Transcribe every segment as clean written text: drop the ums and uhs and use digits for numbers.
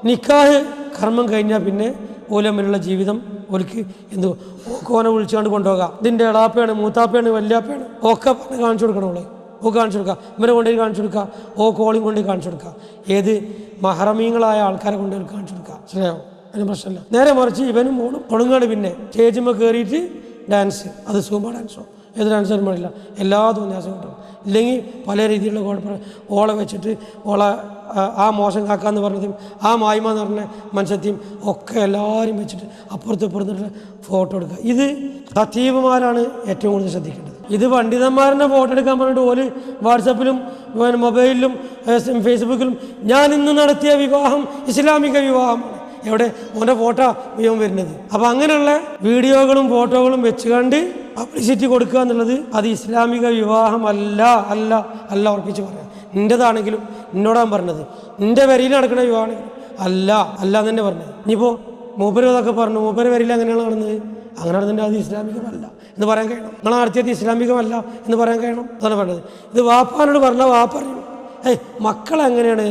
നിക്കാഹ് കർമ്മം കഴിഞ്ഞാൽ പിന്നെ ഓലമ്മിലുള്ള ജീവിതം ഓർക്ക് എന്ത് ഓനെ വിളിച്ചുകൊണ്ട് കൊണ്ടുപോകാം. ഇതിൻ്റെ എളാപ്പയാണ്, മൂത്താപ്പയാണ്, വല്യാപ്പയാണ് ഒക്കെ പറഞ്ഞ് കാണിച്ചു കൊടുക്കണോളെ. ഓ കാണിച്ചു കൊടുക്കുക, ഇവരെ കൊണ്ടുപോയി കാണിച്ചു കൊടുക്കുക, ഓ കോളിങ് കൊണ്ടുപോയി കാണിച്ചു കൊടുക്കുക. ഏത് മഹറമീങ്ങളായ ആൾക്കാരെ കൊണ്ടുപോയി കാണിച്ചു കൊടുക്കുക. ശരിയാവും, അതിന് പ്രശ്നമില്ല. നേരെ മറിച്ച് ഇവനും മോളും തുടങ്ങുകയാണ്. പിന്നെ സ്റ്റേജിന്മേൽ കയറിയിട്ട് ഡാൻസ്, അത് സൂമ്പ ഡാൻസോ ഏത് ഡാൻസാലും പാടില്ല, എല്ലാ തോന്നിയാസം കിട്ടും. ഇല്ലെങ്കിൽ പല രീതിയിലുള്ള കുഴപ്പം ഓളെ വെച്ചിട്ട് ഓളെ ആ മോശം കാക്കാന്ന് പറഞ്ഞതും ആ മായ്മ എന്ന് പറഞ്ഞ മനുഷ്യത്തെയും ഒക്കെ എല്ലാവരും വെച്ചിട്ട് അപ്പുറത്തും ഇപ്പുറത്തുള്ള ഫോട്ടോ എടുക്കുക. ഇത് ഖതീബുമാരാണ് ഏറ്റവും കൂടുതൽ ശ്രദ്ധിക്കേണ്ടത്. ഇത് പണ്ഡിതന്മാരുടെ ഫോട്ടോ എടുക്കാൻ പറഞ്ഞിട്ട് ഓല് വാട്സപ്പിലും മൊബൈലിലും ഫേസ്ബുക്കിലും ഞാൻ ഇന്ന് നടത്തിയ വിവാഹം ഇസ്ലാമിക വിവാഹമാണ്, എവിടെ ഓൻ്റെ ഫോട്ടോ ഇവൻ വരുന്നത്. അപ്പം അങ്ങനെയുള്ള വീഡിയോകളും ഫോട്ടോകളും വെച്ചുകൊണ്ട് പബ്ലിസിറ്റി കൊടുക്കുക എന്നുള്ളത് അത് ഇസ്ലാമിക വിവാഹമല്ല. അല്ല അല്ല ഉറപ്പിച്ച് പറയാം. നിൻ്റെതാണെങ്കിലും എന്നോടാൻ പറഞ്ഞത്, നിൻ്റെ വരിയിൽ നടക്കുന്ന വിവാഹമാണെങ്കിലും അല്ല അല്ല എന്ന് തന്നെ പറഞ്ഞത്. ഇനിയിപ്പോൾ മൂപ്പര് അതൊക്കെ പറഞ്ഞു, മൂപ്പര് വരിയിൽ അങ്ങനെയാണ് നടന്നത്, അങ്ങനെ നടന്നിട്ട് അത് ഇസ്ലാമികമല്ല എന്ന് പറയാൻ കഴിയണം. നിങ്ങൾ നടത്തിയത് ഇസ്ലാമികമല്ല എന്ന് പറയാൻ കഴിയണം. അതാണ് പറഞ്ഞത്. ഇത് വാപ്പാനോട് പറഞ്ഞാൽ വാപ്പ പറയണം, മക്കളെങ്ങനെയാണ്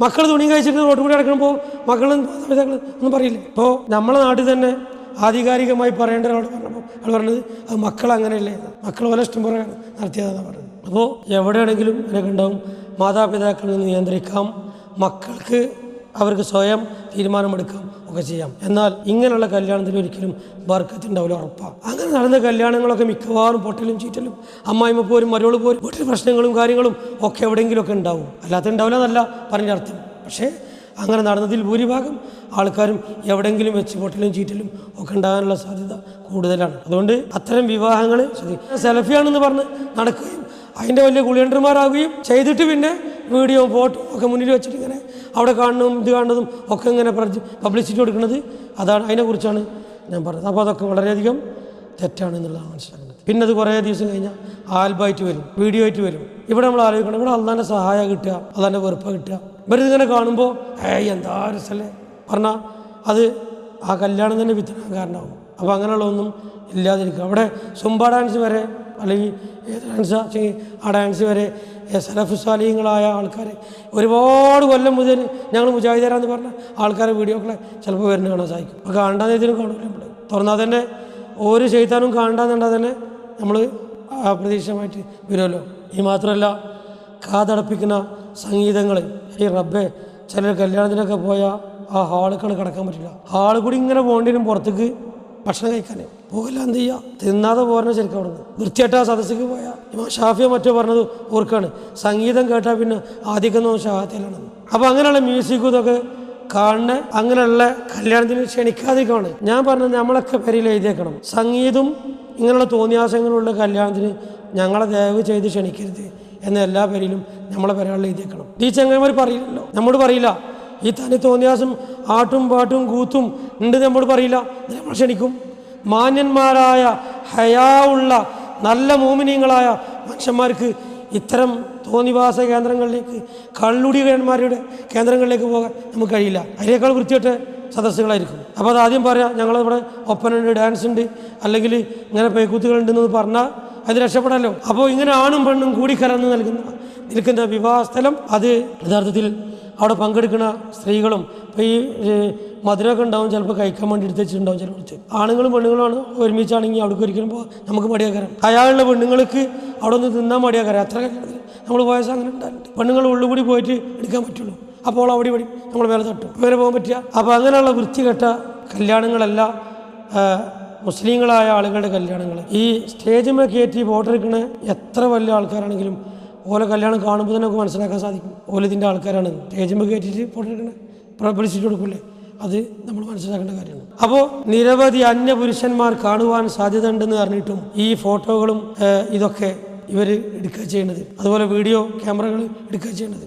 മക്കൾ തുണി കഴിച്ചിട്ട് റോഡ് കൂടി നടക്കുമ്പോൾ മക്കളും ഒന്നും പറയില്ലേ. ഇപ്പോൾ നമ്മളെ നാട്ടിൽ തന്നെ ആധികാരികമായി പറയേണ്ട ഒരാൾ പറഞ്ഞപ്പോൾ അയാൾ പറഞ്ഞത് അത് മക്കളങ്ങനെയല്ലേ, മക്കൾ പോലെ ഇഷ്ടം പോലെ നടത്തിയതെന്നാണ് പറഞ്ഞത്. അപ്പോൾ എവിടെയാണെങ്കിലും എനിക്ക് ഉണ്ടാവും, മാതാപിതാക്കളിൽ നിന്ന് നിയന്ത്രിക്കാം, മക്കൾക്ക് അവർക്ക് സ്വയം തീരുമാനമെടുക്കാം, ഒക്കെ ചെയ്യാം. എന്നാൽ ഇങ്ങനെയുള്ള കല്യാണത്തിൽ ഒരിക്കലും ബർക്കത്തുണ്ടാവില്ല, ഉറപ്പാണ്. അങ്ങനെ നടന്ന കല്യാണങ്ങളൊക്കെ മിക്കവാറും പൊട്ടലും ചീറ്റലും, അമ്മായിമ്മ പോരും മരോള് പോരും വീട്ടിൽ പ്രശ്നങ്ങളും കാര്യങ്ങളും ഒക്കെ എവിടെയെങ്കിലുമൊക്കെ ഉണ്ടാവും. അല്ലാത്ത ഉണ്ടാവില്ല എന്നല്ല പറഞ്ഞ അർത്ഥം. പക്ഷേ അങ്ങനെ നടന്നതിൽ ഭൂരിഭാഗം ആൾക്കാരും എവിടെയെങ്കിലും വെച്ച് പൊട്ടലും ചീറ്റലും ഒക്കെ ഉണ്ടാകാനുള്ള സാധ്യത കൂടുതലാണ്. അതുകൊണ്ട് അത്തരം വിവാഹങ്ങൾ സെൽഫിയാണെന്ന് പറഞ്ഞ് നടക്കുകയും അതിൻ്റെ വലിയ കുളിയണ്ടർമാരാകുകയും ചെയ്തിട്ട് പിന്നെ വീഡിയോ ഫോട്ടോ ഒക്കെ മുന്നിൽ വെച്ചിട്ട് ഇങ്ങനെ അവിടെ കാണുന്നതും ഇത് കാണുന്നതും ഒക്കെ ഇങ്ങനെ പബ്ലിസിറ്റി കൊടുക്കുന്നത്, അതാണ് അതിനെക്കുറിച്ചാണ് ഞാൻ പറഞ്ഞത്. അപ്പോൾ അതൊക്കെ വളരെയധികം തെറ്റാണ് എന്നുള്ളതാണ് മനസ്സിലാക്കുന്നത്. പിന്നെ അത് കുറേ ദിവസം കഴിഞ്ഞാൽ ആൽബമായിട്ട് വരും, വീഡിയോ ആയിട്ട് വരും. ഇവിടെ നമ്മൾ ആലോചിക്കണം, ഇവിടെ അള്ളാൻ്റെ സഹായം കിട്ടുക, അള്ളാൻ്റെ വെറുപ്പ കിട്ടുക. ഇവരിതിങ്ങനെ കാണുമ്പോൾ എന്താ രസമല്ലേ പറഞ്ഞാൽ അത് ആ കല്യാണം തന്നെ വിത്തനാൻ കാരണമാകും. അപ്പോൾ അങ്ങനെയുള്ളതൊന്നും ഇല്ലാതിരിക്കുക. അവിടെ സുംബ ഡാൻസ് വരെ അല്ലെങ്കിൽ ഏത് ഡാൻസാ ആ ഡാൻസ് വരെ സലഫ് സാലിഹ്യങ്ങളായ ആൾക്കാർ ഒരുപാട് കൊല്ലം മുതൽ ഞങ്ങൾ മുജാഹിദരാന്ന് പറഞ്ഞ ആൾക്കാരെ വീഡിയോകളെ ചിലപ്പോൾ വരുന്ന കാണാൻ സാധിക്കും. അപ്പോൾ കാണാതെ ഇതിനും കാണില്ല. നമ്മൾ തുറന്നാൽ തന്നെ ഒരു ചെയ്താനും കാണാന്നുണ്ടാൽ തന്നെ നമ്മൾ അപ്രതീക്ഷിതമായിട്ട് വരുമല്ലോ. ഈ മാത്രമല്ല കാതടപ്പിക്കുന്ന സംഗീതങ്ങൾ, ഈ റബ്ബെ ചില കല്യാണത്തിനൊക്കെ പോയാൽ ആ ഹാളിൽ കിടക്കാൻ പറ്റില്ല. ഹാളിൽ കൂടി ഇങ്ങനെ പോകേണ്ടി വരും പുറത്തേക്ക് ഭക്ഷണം കഴിക്കാൻ. പോകില്ല, എന്ത് ചെയ്യുക, തിന്നാതെ പോരണ ശരിക്കും അവിടെ നിന്ന്. വൃത്തിയായിട്ട് ആ സദസ്സിക്ക് പോയാൽ ഇമാം ഷാഫിയോ മറ്റോ പറഞ്ഞത് ഓർക്കാണ്, സംഗീതം കേട്ടാൽ പിന്നെ ആദ്യം ഷാഹത്തിലാണ്. അപ്പോൾ അങ്ങനെയുള്ള മ്യൂസിക്കും ഇതൊക്കെ കാണുന്ന അങ്ങനെയുള്ള കല്യാണത്തിന് ക്ഷണിക്കാതിരിക്കുകയാണ്. ഞാൻ പറഞ്ഞത് നമ്മളൊക്കെ പേരിൽ എഴുതിയേക്കണം, സംഗീതം ഇങ്ങനെയുള്ള തോന്നിയാസങ്ങളുള്ള കല്യാണത്തിന് ഞങ്ങളെ ദയവ് ചെയ്ത് ക്ഷണിക്കരുത് എന്ന എല്ലാ പേരിലും നമ്മളെ പേരുകളിൽ എഴുതിയേക്കണം. ഈ ചങ്ങന്മാർ പറയില്ലല്ലോ, നമ്മോട് പറയില്ല. ഈ തനി തോന്നിയാസം ആട്ടും പാട്ടും കൂത്തും ഉണ്ട് നമ്മോട് പറയില്ല, നമ്മൾ ക്ഷണിക്കും. മാന്യന്മാരായ ഹയാവുള്ള നല്ല മോമിനിയങ്ങളായ മനുഷ്യന്മാർക്ക് ഇത്തരം തോന്നിവാസ കേന്ദ്രങ്ങളിലേക്ക്, കള്ളുടികന്മാരുടെ കേന്ദ്രങ്ങളിലേക്ക് പോകാൻ നമുക്ക് കഴിയില്ല. അതിനേക്കാൾ വൃത്തിയായിട്ട് സദസ്സുകളായിരിക്കും. അപ്പോൾ അത് ആദ്യം പറയാം, ഞങ്ങളിവിടെ ഒപ്പനുണ്ട്, ഡാൻസ് ഉണ്ട്, അല്ലെങ്കിൽ ഇങ്ങനെ പേക്കൂത്തുകളുണ്ടെന്ന് പറഞ്ഞാൽ അത് രക്ഷപ്പെടാമല്ലോ. അപ്പോൾ ഇങ്ങനെ ആണും പെണ്ണും കൂടിക്കലർന്ന് നിൽക്കുന്ന വിവാഹ സ്ഥലം, അത് യഥാർത്ഥത്തിൽ അവിടെ പങ്കെടുക്കുന്ന സ്ത്രീകളും ഇപ്പോൾ ഈ മധുരമൊക്കെ ഉണ്ടാവും, ചിലപ്പോൾ കഴിക്കാൻ വേണ്ടി എടുത്ത് വെച്ചിട്ടുണ്ടാവും. ചിലപ്പോൾ ആണുങ്ങളും പെണ്ണുങ്ങളുമാണ് ഒരുമിച്ചാണെങ്കിൽ അവിടെ ഒരിക്കലും നമുക്ക് മടിയാക്കരാം. അയാളുടെ പെണ്ണുങ്ങൾക്ക് അവിടെ ഒന്ന് തിന്നാൻ മടിയാക്കരാം. അത്ര കല്യാണത്തിൽ നമ്മൾ പോയാൽ അങ്ങനെ ഉണ്ടായിട്ടുണ്ട്. പെണ്ണുങ്ങൾ ഉള്ളിൽ കൂടി പോയിട്ട് എടുക്കാൻ പറ്റുള്ളൂ. അപ്പോൾ അവിടെ ഇവിടെ നമ്മൾ വേറെ തട്ടും, വേറെ പോകാൻ പറ്റുക. അപ്പോൾ അങ്ങനെയുള്ള വൃത്തികെട്ട കല്യാണങ്ങളല്ല മുസ്ലിങ്ങളായ ആളുകളുടെ കല്യാണങ്ങൾ. ഈ സ്റ്റേജിന്മേൽ കയറ്റി ഫോട്ടോ എടുക്കണ എത്ര വലിയ ആൾക്കാരാണെങ്കിലും ഓലെ കല്യാണം കാണുമ്പോൾ തന്നെ നമുക്ക് മനസ്സിലാക്കാൻ സാധിക്കും ഓലതിൻ്റെ ആൾക്കാരാണ്. സ്റ്റേജിന്മേൽ കയറ്റിയിട്ട് ഫോട്ടോ എടുക്കണേ, പബ്ലിസിറ്റി കൊടുക്കില്ലേ, അത് നമ്മൾ മനസ്സിലാക്കേണ്ട കാര്യമാണ്. അപ്പോൾ നിരവധി അന്യപുരുഷന്മാർ കാണുവാൻ സാധ്യത ഉണ്ടെന്ന് പറഞ്ഞിട്ടും ഈ ഫോട്ടോകളും ഇതൊക്കെ ഇവർ എടുക്കുക ചെയ്യുന്നത്, അതുപോലെ വീഡിയോ ക്യാമറകൾ എടുക്കുക ചെയ്യുന്നത്.